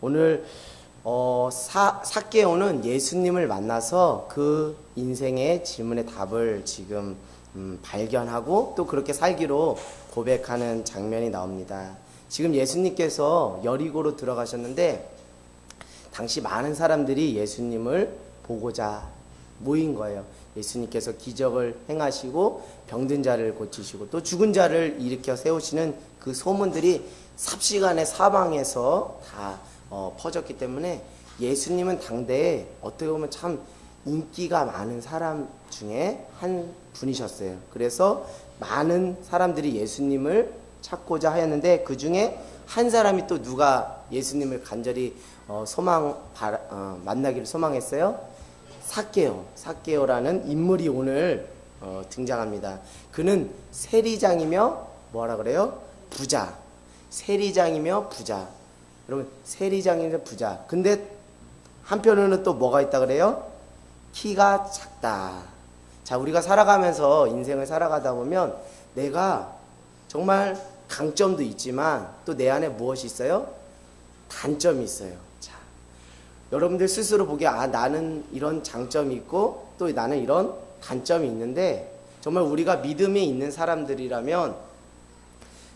오늘 삭개오는 예수님을 만나서 그 인생의 질문의 답을 지금 발견하고 또 그렇게 살기로 고백하는 장면이 나옵니다. 지금 예수님께서 여리고로 들어가셨는데 당시 많은 사람들이 예수님을 보고자 모인 거예요. 예수님께서 기적을 행하시고 병든 자를 고치시고 또 죽은 자를 일으켜 세우시는 그 소문들이 삽시간에 사방에서 다 퍼졌기 때문에 예수님은 당대에 어떻게 보면 참 인기가 많은 사람 중에 한 분이셨어요. 그래서 많은 사람들이 예수님을 찾고자 하였는데 그 중에 한 사람이 또 누가 예수님을 간절히 만나기를 소망했어요? 삭개오라는 인물이 오늘 등장합니다. 그는 세리장이며 뭐라 그래요? 부자. 세리장이며 부자. 여러분 세리장이며 부자. 근데 한편으로는 또 뭐가 있다 그래요? 키가 작다. 자, 우리가 살아가면서 인생을 살아가다 보면 내가 정말 강점도 있지만 또 내 안에 무엇이 있어요? 단점이 있어요. 자, 여러분들 스스로 보기에 나는 이런 장점이 있고 또 나는 이런 단점이 있는데 정말 우리가 믿음이 있는 사람들이라면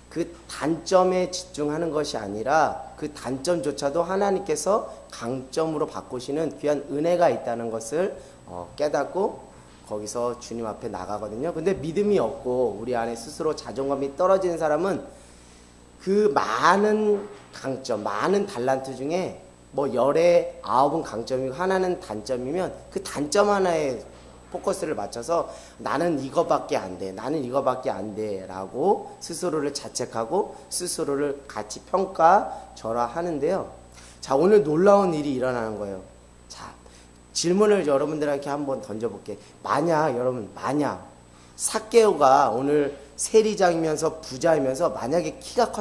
그 단점에 집중하는 것이 아니라 그 단점조차도 하나님께서 강점으로 바꾸시는 귀한 은혜가 있다는 것을 깨닫고 거기서 주님 앞에 나가거든요. 근데 믿음이 없고 우리 안에 스스로 자존감이 떨어지는 사람은 그 많은 강점, 많은 달란트 중에 뭐 열에 9은 강점이고 하나는 단점이면 그 단점 하나에 포커스를 맞춰서 나는 이거밖에 안 돼, 나는 이거밖에 안 돼 라고 스스로를 자책하고 스스로를 같이 평가절하하는데요. 자, 오늘 놀라운 일이 일어나는 거예요. 자, 질문을 여러분들한테 한번 던져볼게. 만약 삭개오가 오늘 세리장이면서 부자이면서 만약에 키가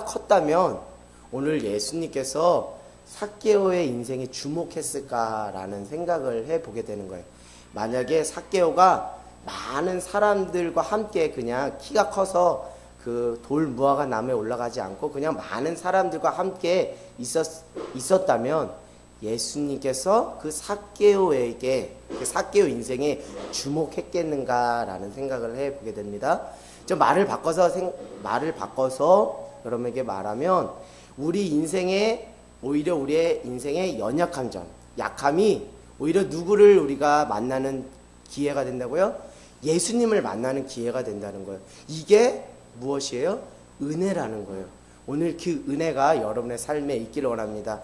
컸다면 오늘 예수님께서 삭개오의 인생에 주목했을까라는 생각을 해보게 되는 거예요. 만약에 삭개오가 많은 사람들과 함께 그냥 키가 커서 그 돌 무화과 나무에 올라가지 않고 그냥 많은 사람들과 함께 있었다면 예수님께서 그 삭개오 인생에 주목했겠는가라는 생각을 해보게 됩니다. 좀 말을 바꿔서 여러분에게 말하면 오히려 우리의 인생의 연약한 점, 약함이 오히려 누구를 우리가 만나는 기회가 된다고요? 예수님을 만나는 기회가 된다는 거예요. 이게 무엇이에요? 은혜라는 거예요. 오늘 그 은혜가 여러분의 삶에 있기를 원합니다.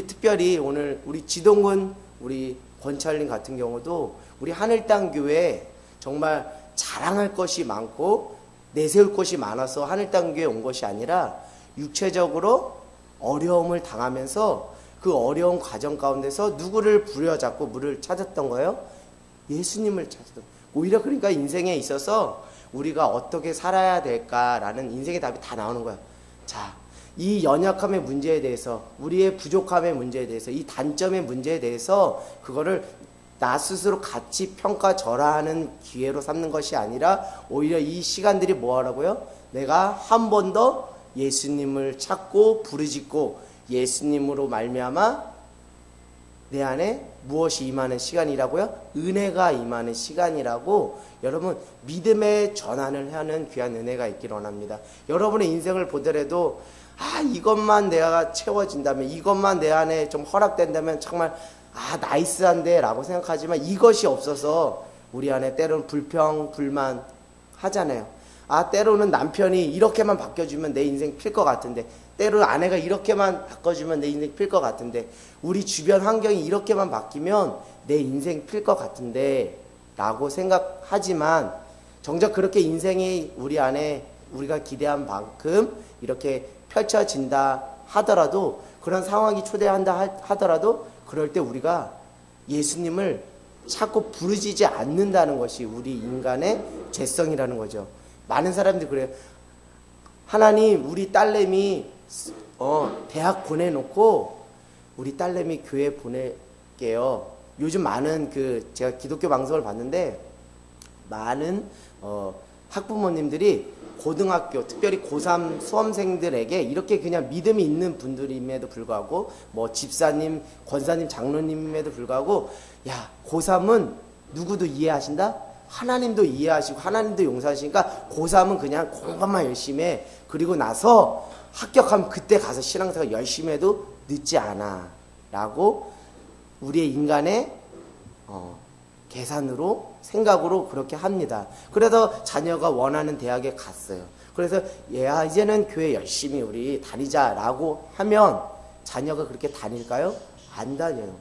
특별히 오늘 우리 지동군, 우리 권찰님 같은 경우도 우리 하늘땅교회 정말 자랑할 것이 많고 내세울 것이 많아서 하늘땅교회에 온 것이 아니라 육체적으로 어려움을 당하면서 그 어려운 과정 가운데서 누구를 부여잡고 물을 찾았던 거예요? 예수님을 찾았던. 오히려 그러니까 인생에 있어서 우리가 어떻게 살아야 될까라는 인생의 답이 다 나오는 거예요. 자, 이 연약함의 문제에 대해서, 우리의 부족함의 문제에 대해서, 이 단점의 문제에 대해서 그거를 나 스스로 같이 평가절하하는 기회로 삼는 것이 아니라 오히려 이 시간들이 뭐 하라고요? 내가 한 번 더 예수님을 찾고 부르짖고 예수님으로 말미암아 내 안에 무엇이 임하는 시간이라고요? 은혜가 임하는 시간이라고 여러분 믿음의 전환을 하는 귀한 은혜가 있기를 원합니다. 여러분의 인생을 보더라도 이것만 내가 채워진다면, 이것만 내 안에 좀 허락된다면 정말 나이스한데 라고 생각하지만 이것이 없어서 우리 안에 때로는 불평, 불만 하잖아요. 때로는 남편이 이렇게만 바뀌어주면 내 인생 필 것 같은데, 때로는 아내가 이렇게만 바꿔주면 내 인생 필 것 같은데, 우리 주변 환경이 이렇게만 바뀌면 내 인생 필 것 같은데 라고 생각하지만 정작 그렇게 인생이 우리 안에 우리가 기대한 만큼 이렇게 펼쳐진다 하더라도, 그런 상황이 초대한다 하더라도 그럴 때 우리가 예수님을 찾고 부르짖지 않는다는 것이 우리 인간의 죄성이라는 거죠. 많은 사람들이 그래요. 하나님, 우리 딸내미 대학 보내놓고 우리 딸내미 교회 보낼게요. 요즘 많은 제가 기독교 방송을 봤는데 많은 학부모님들이 고등학교, 특별히 고3 수험생들에게 이렇게 그냥 믿음이 있는 분들임에도 불구하고, 뭐 집사님, 권사님, 장로님임에도 불구하고, 야, 고3은 누구도 이해하신다? 하나님도 이해하시고 하나님도 용서하시니까 고3은 그냥 공부만 열심히 해. 그리고 나서 합격하면 그때 가서 신앙생활 열심히 해도 늦지 않아 라고 우리의 인간의 계산으로, 생각으로 그렇게 합니다. 그래서 자녀가 원하는 대학에 갔어요. 그래서 얘야 이제는 교회 열심히 우리 다니자라고 하면 자녀가 그렇게 다닐까요? 안 다녀요.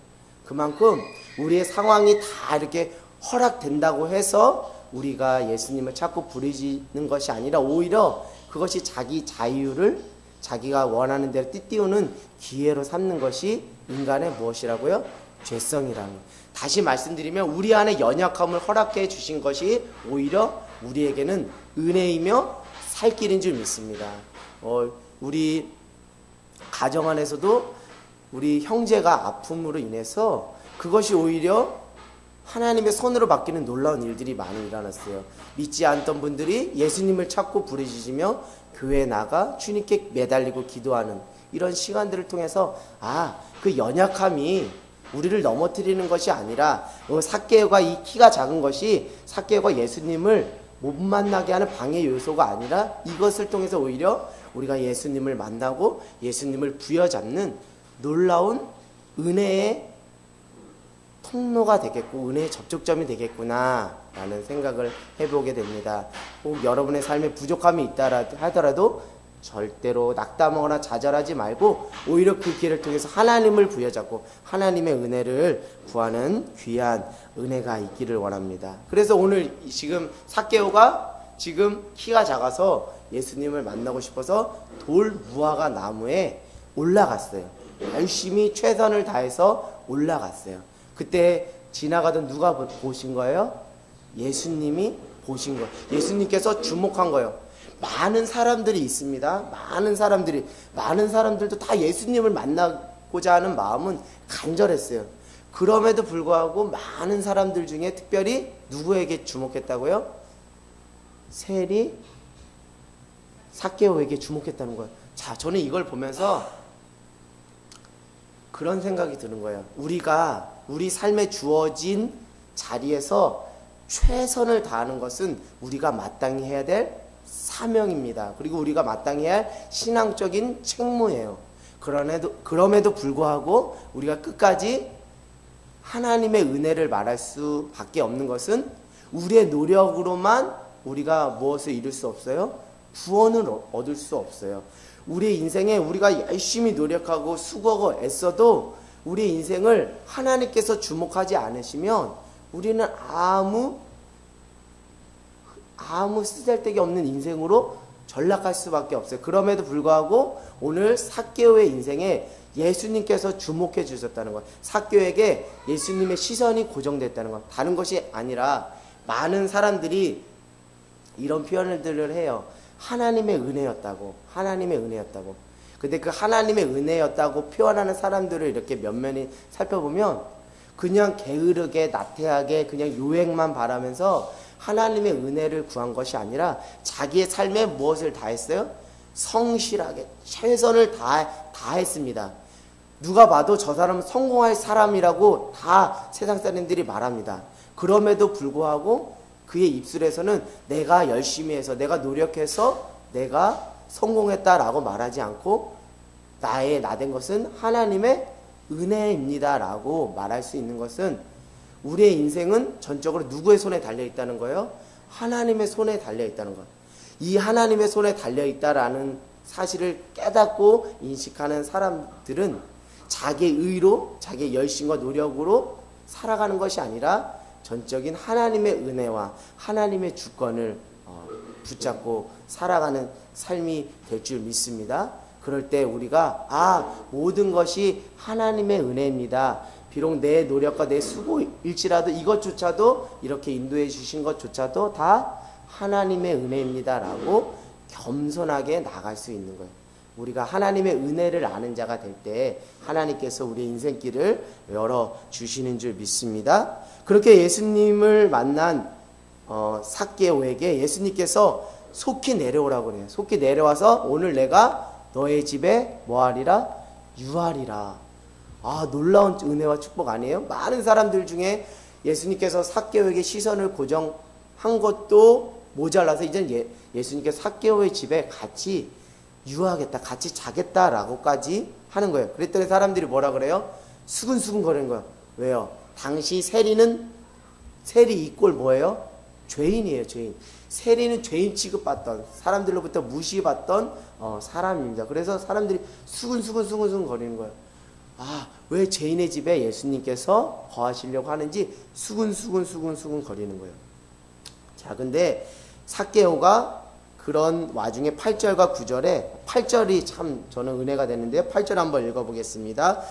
그만큼 우리의 상황이 다 이렇게 허락된다고 해서 우리가 예수님을 찾고 부르짖는 것이 아니라 오히려 그것이 자기 자유를 자기가 원하는 대로 띠띠우는 기회로 삼는 것이 인간의 무엇이라고요? 죄성이라는. 다시 말씀드리면 우리 안에 연약함을 허락해 주신 것이 오히려 우리에게는 은혜이며 살 길인 줄 믿습니다. 우리 가정 안에서도 우리 형제가 아픔으로 인해서 그것이 오히려 하나님의 손으로 바뀌는 놀라운 일들이 많이 일어났어요. 믿지 않던 분들이 예수님을 찾고 부르짖으며 교회에 나가 주님께 매달리고 기도하는 이런 시간들을 통해서 그 연약함이 우리를 넘어뜨리는 것이 아니라 삭개오가 이 키가 작은 것이 삭개오가 예수님을 못 만나게 하는 방해 요소가 아니라 이것을 통해서 오히려 우리가 예수님을 만나고 예수님을 부여잡는 놀라운 은혜의 통로가 되겠고 은혜의 접촉점이 되겠구나 라는 생각을 해보게 됩니다. 꼭 여러분의 삶에 부족함이 있다 하더라도 절대로 낙담하거나 좌절하지 말고 오히려 그 길을 통해서 하나님을 부여잡고 하나님의 은혜를 구하는 귀한 은혜가 있기를 원합니다. 그래서 오늘 지금 삭개오가 지금 키가 작아서 예수님을 만나고 싶어서 돌 무화과 나무에 올라갔어요. 열심히 최선을 다해서 올라갔어요. 그때 지나가던 누가 보신 거예요? 예수님이 보신 거예요. 예수님께서 주목한 거예요. 많은 사람들이 있습니다. 많은 사람들도 다 예수님을 만나고자 하는 마음은 간절했어요. 그럼에도 불구하고 많은 사람들 중에 특별히 누구에게 주목했다고요? 셀이 삭개오에게 주목했다는 거예요. 자, 저는 이걸 보면서 그런 생각이 드는 거예요. 우리가 우리 삶에 주어진 자리에서 최선을 다하는 것은 우리가 마땅히 해야 될 사명입니다. 그리고 우리가 마땅히 해야 할 신앙적인 책무예요. 그럼에도 불구하고 우리가 끝까지 하나님의 은혜를 말할 수밖에 없는 것은 우리의 노력으로만 우리가 무엇을 이룰 수 없어요? 구원을 얻을 수 없어요. 우리의 인생에 우리가 열심히 노력하고 수고하고 애써도 우리의 인생을 하나님께서 주목하지 않으시면 우리는 아무 쓰잘데기 없는 인생으로 전락할 수밖에 없어요. 그럼에도 불구하고 오늘 삭개오의 인생에 예수님께서 주목해 주셨다는 것, 삭개오에게 예수님의 시선이 고정됐다는 것, 다른 것이 아니라 많은 사람들이 이런 표현들을 해요. 하나님의 은혜였다고. 근데 그 하나님의 은혜였다고 표현하는 사람들을 이렇게 면면히 살펴보면 그냥 게으르게 나태하게 그냥 요행만 바라면서 하나님의 은혜를 구한 것이 아니라 자기의 삶에 무엇을 다했어요? 성실하게 최선을 다했습니다. 누가 봐도 저 사람은 성공할 사람이라고 다 세상 사람들이 말합니다. 그럼에도 불구하고 그의 입술에서는 내가 열심히 해서 내가 노력해서 내가 성공했다라고 말하지 않고 나된 것은 하나님의 은혜입니다 라고 말할 수 있는 것은 우리의 인생은 전적으로 누구의 손에 달려있다는 거예요? 하나님의 손에 달려있다는 것. 이 하나님의 손에 달려있다라는 사실을 깨닫고 인식하는 사람들은 자기의 의로 자기의 열심과 노력으로 살아가는 것이 아니라 전적인 하나님의 은혜와 하나님의 주권을 붙잡고 살아가는 삶이 될 줄 믿습니다. 그럴 때 우리가 모든 것이 하나님의 은혜입니다. 비록 내 노력과 내 수고일지라도 이것조차도 이렇게 인도해 주신 것조차도 다 하나님의 은혜입니다 라고 겸손하게 나갈 수 있는 거예요. 우리가 하나님의 은혜를 아는 자가 될 때 하나님께서 우리의 인생길을 열어주시는 줄 믿습니다. 그렇게 예수님을 만난 삭개오에게 예수님께서 속히 내려오라고 그래요. 속히 내려와서 오늘 내가 너의 집에 뭐하리라? 유하리라. 아, 놀라운 은혜와 축복 아니에요? 많은 사람들 중에 예수님께서 삭개오에게 시선을 고정한 것도 모자라서 이제는 예수님께서 삭개오의 집에 같이 유하겠다, 같이 자겠다라고까지 하는 거예요. 그랬더니 사람들이 뭐라 그래요? 수근수근 거리는 거예요. 왜요? 당시 세리는, 세리 이꼴 뭐예요? 죄인이에요, 죄인. 세리는 죄인 취급받던, 사람들로부터 무시받던 사람입니다. 그래서 사람들이 수근수근 거리는 거예요. 아, 왜 죄인의 집에 예수님께서 거하시려고 하는지 수근수근 거리는 거예요. 자, 근데 삭개오가 그런 와중에 8절과 9절에 8절이 참 저는 은혜가 되는데요. 8절 한번 읽어보겠습니다.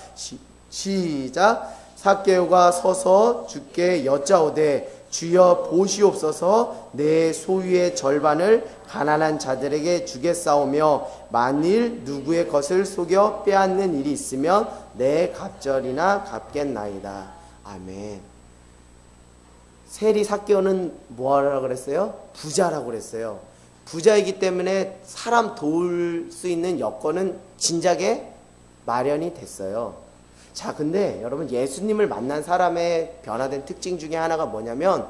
시작. 삭개오가 서서 주께 여짜오되 주여 보시옵소서 내 소유의 절반을 가난한 자들에게 주겠사오며 만일 누구의 것을 속여 빼앗는 일이 있으면 내 갑절이나 갚겠나이다. 아멘. 세리 삭개오는 뭐하라고 그랬어요? 부자라고 그랬어요. 부자이기 때문에 사람 도울 수 있는 여건은 진작에 마련이 됐어요. 자, 근데 여러분 예수님을 만난 사람의 변화된 특징 중에 하나가 뭐냐면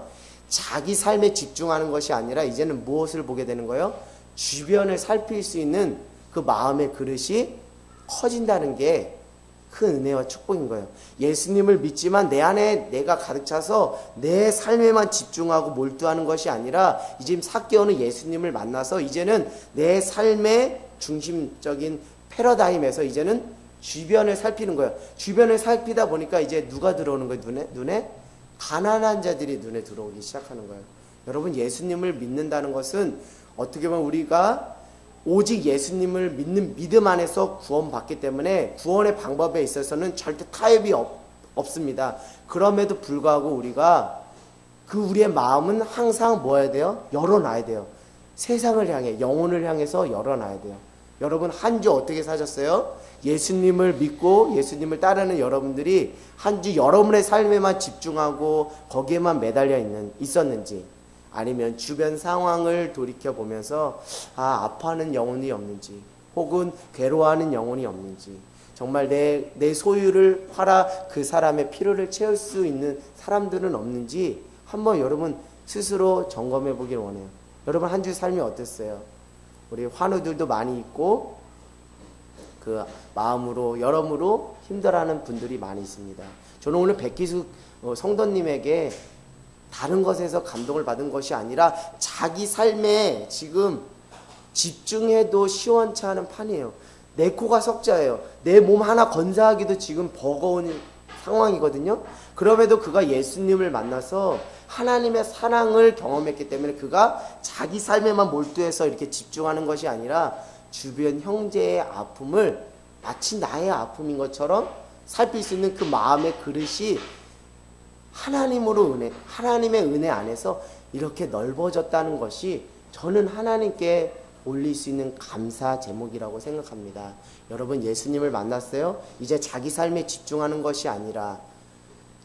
자기 삶에 집중하는 것이 아니라 이제는 무엇을 보게 되는 거예요? 주변을 살필 수 있는 그 마음의 그릇이 커진다는 게 큰 은혜와 축복인 거예요. 예수님을 믿지만 내 안에 내가 가득 차서 내 삶에만 집중하고 몰두하는 것이 아니라 이제 삭개오는 예수님을 만나서 이제는 내 삶의 중심적인 패러다임에서 이제는 주변을 살피는 거예요. 주변을 살피다 보니까 이제 누가 들어오는 거예요? 눈에? 가난한 자들이 눈에 들어오기 시작하는 거예요. 여러분 예수님을 믿는다는 것은 어떻게 보면 우리가 오직 예수님을 믿는 믿음 안에서 구원받기 때문에 구원의 방법에 있어서는 절대 타협이 없습니다. 그럼에도 불구하고 우리가 우리의 마음은 항상 뭐 해야 돼요? 열어놔야 돼요. 세상을 향해, 영혼을 향해서 열어놔야 돼요. 여러분 한 주 어떻게 사셨어요? 예수님을 믿고 예수님을 따르는 여러분들이 한 주 여러분의 삶에만 집중하고 거기에만 매달려 있었는지, 아니면 주변 상황을 돌이켜보면서 아파하는 영혼이 없는지, 혹은 괴로워하는 영혼이 없는지, 정말 내 소유를 팔아 그 사람의 필요를 채울 수 있는 사람들은 없는지 한번 여러분 스스로 점검해 보길 원해요. 여러분 한 주 삶이 어땠어요? 우리 환우들도 많이 있고 그 마음으로 여러모로 힘들어하는 분들이 많이 있습니다. 저는 오늘 백기숙 성도님에게 다른 것에서 감동을 받은 것이 아니라 자기 삶에 지금 집중해도 시원치 않은 판이에요. 내 코가 석자예요. 내 몸 하나 건사하기도 지금 버거운 상황이거든요. 그럼에도 그가 예수님을 만나서 하나님의 사랑을 경험했기 때문에 그가 자기 삶에만 몰두해서 이렇게 집중하는 것이 아니라 주변 형제의 아픔을 마치 나의 아픔인 것처럼 살필 수 있는 그 마음의 그릇이 하나님의 은혜 안에서 이렇게 넓어졌다는 것이 저는 하나님께 올릴 수 있는 감사 제목이라고 생각합니다. 여러분 예수님을 만났어요? 이제 자기 삶에 집중하는 것이 아니라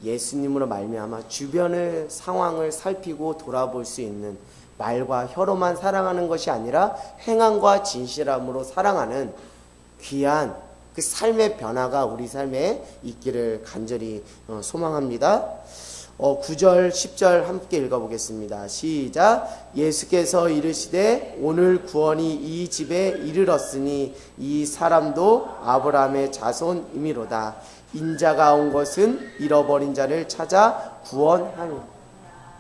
예수님으로 말미암아 주변의 상황을 살피고 돌아볼 수 있는, 말과 혀로만 사랑하는 것이 아니라 행함과 진실함으로 사랑하는 귀한 그 삶의 변화가 우리 삶에 있기를 간절히 소망합니다. 9절 10절 함께 읽어보겠습니다. 시작. 예수께서 이르시되 오늘 구원이 이 집에 이르렀으니 이 사람도 아브라함의 자손이미로다. 인자가 온 것은 잃어버린 자를 찾아 구원하니.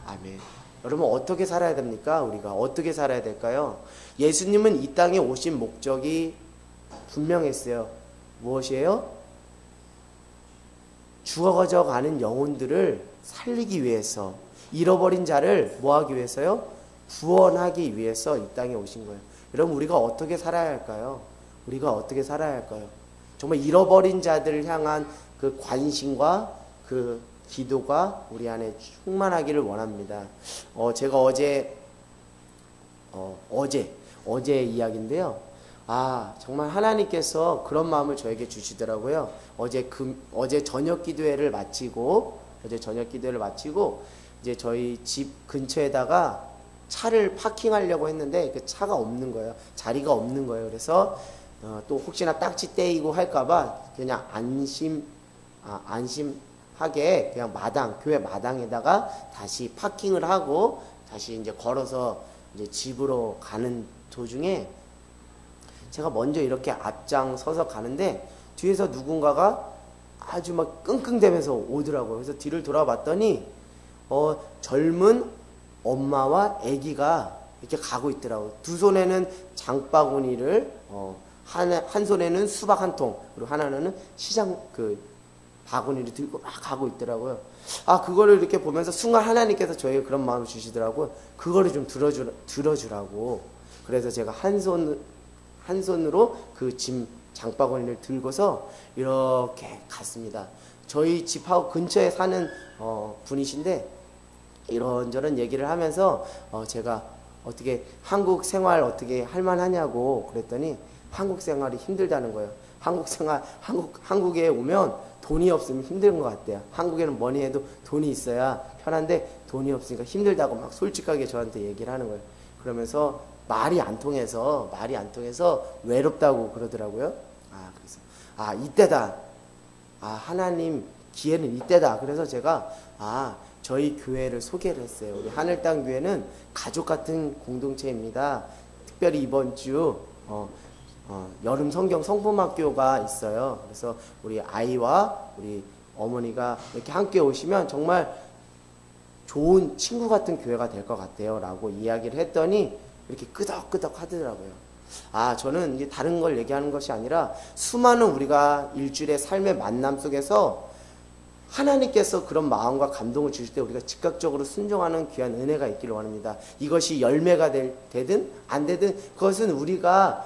아멘. 여러분 어떻게 살아야 됩니까? 우리가 어떻게 살아야 될까요? 예수님은 이 땅에 오신 목적이 분명했어요. 무엇이에요? 죽어져 가는 영혼들을 살리기 위해서, 잃어버린 자를 뭐하기 위해서요? 구원하기 위해서 이 땅에 오신 거예요. 여러분 우리가 어떻게 살아야 할까요? 우리가 어떻게 살아야 할까요? 정말 잃어버린 자들을 향한 그 관심과 그 기도가 우리 안에 충만하기를 원합니다. 제가 어제 이야기인데요. 정말 하나님께서 그런 마음을 저에게 주시더라고요. 어제 저녁 기도회를 마치고 이제 저희 집 근처에다가 차를 파킹하려고 했는데 그 차가 없는 거예요. 자리가 없는 거예요. 그래서 또 혹시나 딱지 떼이고 할까봐 그냥 안심하게 그냥 교회 마당에다가 다시 파킹을 하고 다시 이제 걸어서 이제 집으로 가는 도중에 제가 먼저 이렇게 앞장서서 가는데 뒤에서 누군가가 아주 막 끙끙대면서 오더라고요. 그래서 뒤를 돌아봤더니 젊은 엄마와 아기가 이렇게 가고 있더라고요. 두 손에는 장바구니를 한 손에는 수박 한 통, 그리고 하나는 시장 바구니를 들고 막 가고 있더라고요. 그거를 이렇게 보면서 순간 하나님께서 저에게 그런 마음을 주시더라고요. 그거를 좀 들어주라고. 그래서 제가 한 손으로 그 짐 장바구니를 들고서 이렇게 갔습니다. 저희 집하고 근처에 사는 분이신데 이런저런 얘기를 하면서 제가 어떻게 한국 생활 어떻게 할 만하냐고 그랬더니 한국 생활이 힘들다는 거예요. 한국에 오면 돈이 없으면 힘든 것 같대요. 한국에는 뭐니 해도 돈이 있어야 편한데 돈이 없으니까 힘들다고 막 솔직하게 저한테 얘기를 하는 거예요. 그러면서 말이 안 통해서 외롭다고 그러더라고요. 그래서 이때다. 하나님 기회는 이때다. 그래서 제가 저희 교회를 소개를 했어요. 우리 하늘땅 교회는 가족 같은 공동체입니다. 특별히 이번 주 여름 성경 성품학교가 있어요. 그래서 우리 아이와 우리 어머니가 이렇게 함께 오시면 정말 좋은 친구 같은 교회가 될 것 같아요. 라고 이야기를 했더니 이렇게 끄덕끄덕 하더라고요. 저는 이게 다른 걸 얘기하는 것이 아니라 수많은 우리가 일주일의 삶의 만남 속에서 하나님께서 그런 마음과 감동을 주실 때 우리가 즉각적으로 순종하는 귀한 은혜가 있기를 원합니다. 이것이 열매가 되든 안 되든 그것은 우리가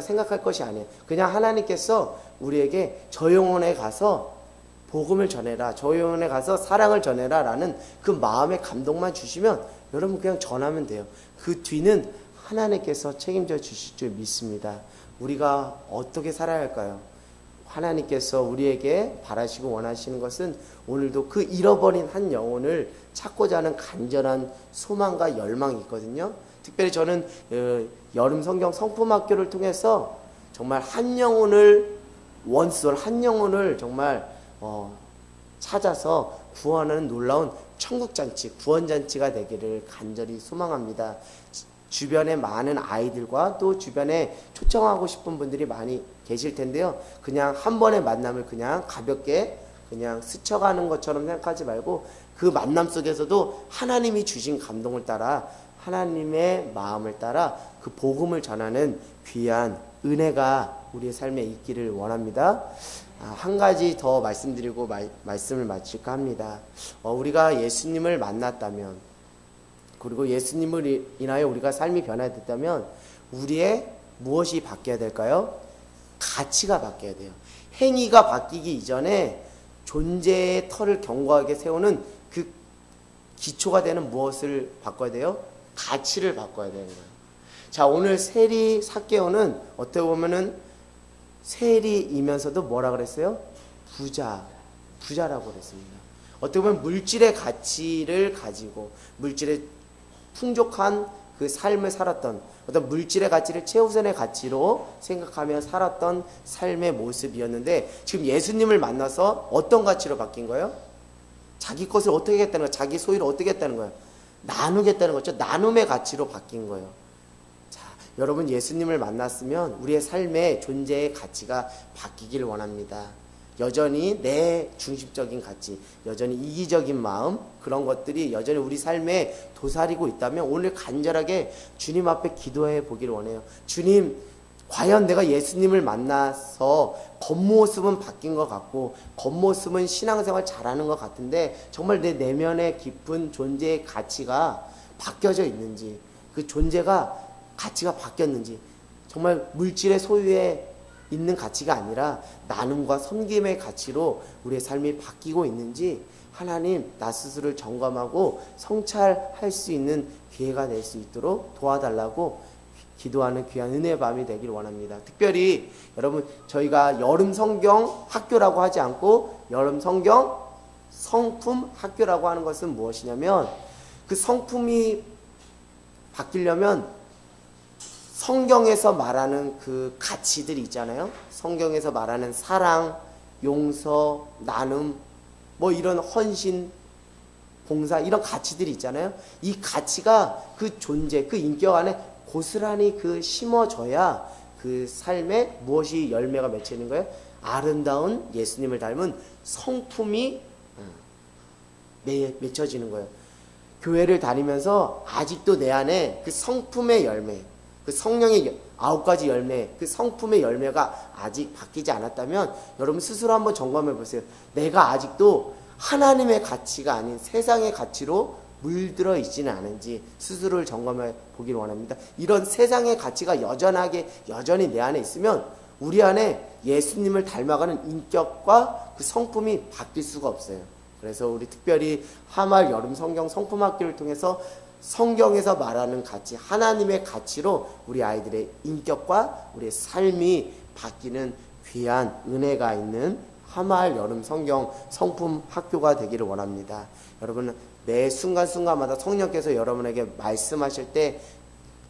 생각할 것이 아니에요. 그냥 하나님께서 우리에게 저 영혼에 가서 복음을 전해라, 저 영혼에 가서 사랑을 전해라 라는 그 마음의 감동만 주시면 여러분 그냥 전하면 돼요. 그 뒤는 하나님께서 책임져 주실 줄 믿습니다. 우리가 어떻게 살아야 할까요? 하나님께서 우리에게 바라시고 원하시는 것은 오늘도 그 잃어버린 한 영혼을 찾고자 하는 간절한 소망과 열망이 있거든요. 특별히 저는 여름 성경 성품학교를 통해서 정말 한 영혼을 정말 찾아서 구원하는 놀라운 천국잔치, 구원잔치가 되기를 간절히 소망합니다. 주변에 많은 아이들과 또 주변에 초청하고 싶은 분들이 많이 계실 텐데요. 그냥 한 번의 만남을 그냥 가볍게 그냥 스쳐가는 것처럼 생각하지 말고 그 만남 속에서도 하나님이 주신 감동을 따라 하나님의 마음을 따라 그 복음을 전하는 귀한 은혜가 우리의 삶에 있기를 원합니다. 한 가지 더 말씀드리고 말씀을 마칠까 합니다. 우리가 예수님을 만났다면 그리고 예수님을 인하여 우리가 삶이 변화됐다면 우리의 무엇이 바뀌어야 될까요? 가치가 바뀌어야 돼요. 행위가 바뀌기 이전에 존재의 터를 견고하게 세우는 그 기초가 되는 무엇을 바꿔야 돼요? 가치를 바꿔야 되는 거예요. 자, 오늘 세리 삭개오는 어떻게 보면은 세리이면서도 뭐라 그랬어요? 부자라고 그랬습니다. 어떻게 보면 물질의 가치를 가지고 물질의 풍족한 그 삶을 살았던 어떤 물질의 가치를 최우선의 가치로 생각하며 살았던 삶의 모습이었는데 지금 예수님을 만나서 어떤 가치로 바뀐 거예요? 자기 것을 어떻게 했다는 거예요? 자기 소유를 어떻게 했다는 거예요? 나누겠다는 거죠. 나눔의 가치로 바뀐 거예요. 자, 여러분 예수님을 만났으면 우리의 삶의 존재의 가치가 바뀌길 원합니다. 여전히 내 중심적인 가치, 여전히 이기적인 마음, 그런 것들이 여전히 우리 삶에 도사리고 있다면 오늘 간절하게 주님 앞에 기도해 보기를 원해요. 주님, 과연 내가 예수님을 만나서 겉모습은 바뀐 것 같고 겉모습은 신앙생활 잘하는 것 같은데 정말 내 내면의 깊은 존재의 가치가 바뀌어져 있는지, 그 존재가 가치가 바뀌었는지, 정말 물질의 소유에 있는 가치가 아니라 나눔과 섬김의 가치로 우리의 삶이 바뀌고 있는지 하나님 나 스스로를 점검하고 성찰할 수 있는 기회가 될 수 있도록 도와달라고 기도하는 귀한 은혜의 밤이 되기를 원합니다. 특별히 여러분 저희가 여름 성경 학교라고 하지 않고 여름 성경 성품 학교라고 하는 것은 무엇이냐면 그 성품이 바뀌려면 성경에서 말하는 그 가치들이 있잖아요. 성경에서 말하는 사랑, 용서, 나눔, 뭐 이런 헌신, 봉사, 이런 가치들이 있잖아요. 이 가치가 그 존재, 그 인격 안에 고스란히 그 심어져야 그 삶에 무엇이 열매가 맺히는 거예요? 아름다운 예수님을 닮은 성품이 맺혀지는 거예요. 교회를 다니면서 아직도 내 안에 그 성품의 열매, 그 성령의 9가지 열매, 그 성품의 열매가 아직 바뀌지 않았다면 여러분 스스로 한번 점검해 보세요. 내가 아직도 하나님의 가치가 아닌 세상의 가치로 물들어 있지는 않은지 스스로를 점검해 보기를 원합니다. 이런 세상의 가치가 여전히 내 안에 있으면 우리 안에 예수님을 닮아가는 인격과 그 성품이 바뀔 수가 없어요. 그래서 우리 특별히 하말 여름 성경 성품학교를 통해서 성경에서 말하는 가치, 하나님의 가치로 우리 아이들의 인격과 우리의 삶이 바뀌는 귀한 은혜가 있는 하말 여름 성경 성품 학교가 되기를 원합니다. 여러분 매 순간순간마다 성령께서 여러분에게 말씀하실 때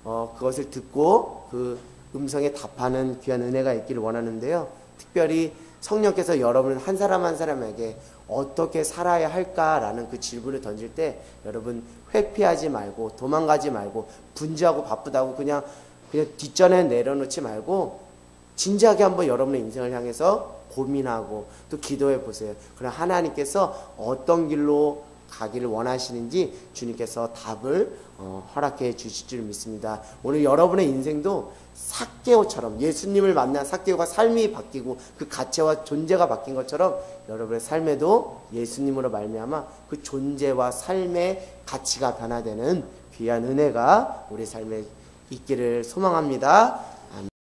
그것을 듣고 그 음성에 답하는 귀한 은혜가 있기를 원하는데요. 특별히 성령께서 여러분 한 사람 한 사람에게 어떻게 살아야 할까라는 그 질문을 던질 때 여러분 회피하지 말고 도망가지 말고 분주하고 바쁘다고 그냥 뒷전에 내려놓지 말고 진지하게 한번 여러분의 인생을 향해서 고민하고 또 기도해 보세요. 그럼 하나님께서 어떤 길로 가기를 원하시는지 주님께서 답을 허락해 주실 줄 믿습니다. 오늘 여러분의 인생도 삭개오처럼 예수님을 만난 삭개오가 삶이 바뀌고 그 가치와 존재가 바뀐 것처럼 여러분의 삶에도 예수님으로 말미암아 그 존재와 삶의 가치가 변화되는 귀한 은혜가 우리 삶에 있기를 소망합니다.